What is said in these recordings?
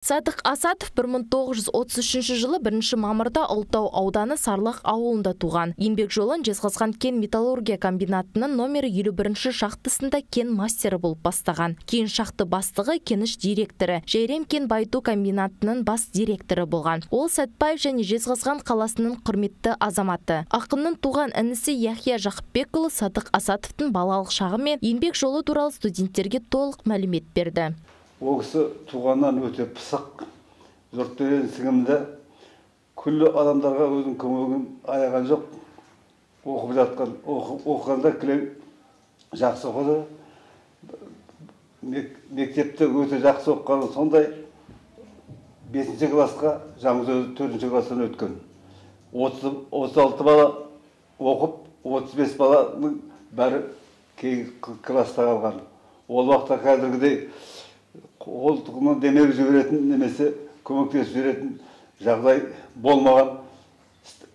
Садық Асатов 1933 жылы 1 мамырда Ұлытау ауданы Сарлақ ауылында туған. Еңбек жолын Жезқазған кен металлургия комбинатының номері 51 шахтысында кен мастері болып бастаған. Кейін шахты бастығы, кеніш директоры, Жайрем кен байыту комбинатының бас директоры болған. Ол Сәтбаев және Жезқазған қаласының құрметті азаматы. Ақынның туған інісі Яхия Жақыпбекұлы Садық Асатовтың балалық шағы мен еңбек жолы туралы студенттерге толық мәлімет берді. Ол кісі туғаннан өте пысық, жұртпен сіңімді, күллі адамдарға өзінің көмегін аяған жоқ. Оқып жатқан, оқығанда кілең жақсы оқыды. Мектепте өте жақсы оққаны сондай 5-ші классқа, Жаңғызөз 4-ші класстан өткен. 36 бала оқып, 35 баланың бәрі кей класста қалған. Ол уақытта қазіргідей қолтығына демек жіберетін немесе көмектесіп жіберетін жағдай болмаған.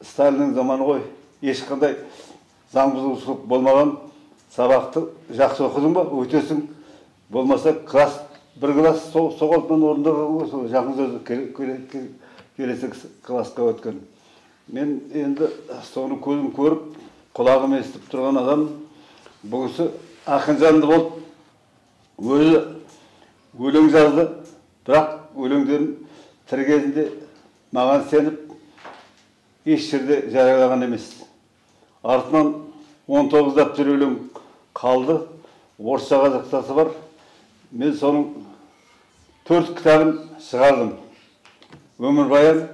Сталиннің заманы ғой, ешқандай заң бұзушылық болмаған. Сабақты жақсы оқыдың ба, өтесің. Болмаса бір класс соғалтынан орындаған Жаңғызөз келесі классқа өткен. Мен енді соны көзім көріп, құлағым естіп тұрған адам, бұл кісі ақын жанды болып, өзі өлең жазды, бірақ өлеңдерін тірі кезінде маған сеніп, еш жерде жариялаған емес. Артынан 19 даптар өлең қалды, орысша қазақшасы бар. Мен соның 4 кітабын шығардым. Өмірбаян,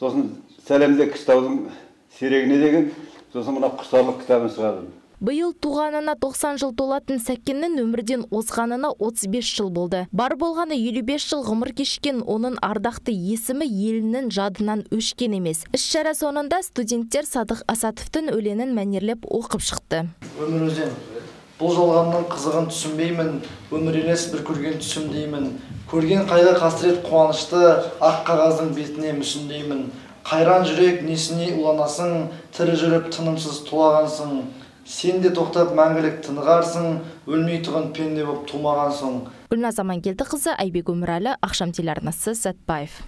сосын Сәлемде Кішітаудың сирегіне деген, сосын мына Құштарлық кітабын шығардым. Биыл туғанына 90 жыл толатын Сәкеннің өмірден озғанына 35 жыл болды. Бар болғаны 55 жыл ғұмыр кешкен оның ардақты есімі елінің жадынан өшкен емес. Іс-шара соңында студенттер Садық Асатовтың өлеңін мәнерлеп оқып шықты. Өмір өзен, бұл жалғанның қызығын түсінбеймін, өмір емес бір көрген түсімдеймін. Көрген қайғы қасірет қуанышты, ақ қағаздың бетіне мүсіндеймін. Қайран жүрек несіне уланасың, тірі жүріп тынымсыз тулағансың. Сен де тоқтап мәңгілік тынығарсың, өлмей тұғын пенде боп тумағансың. Гүлназ Амангелдіқызы, Айбек Өмірәлі, Ақшам телеарнасы, Сәтбаев.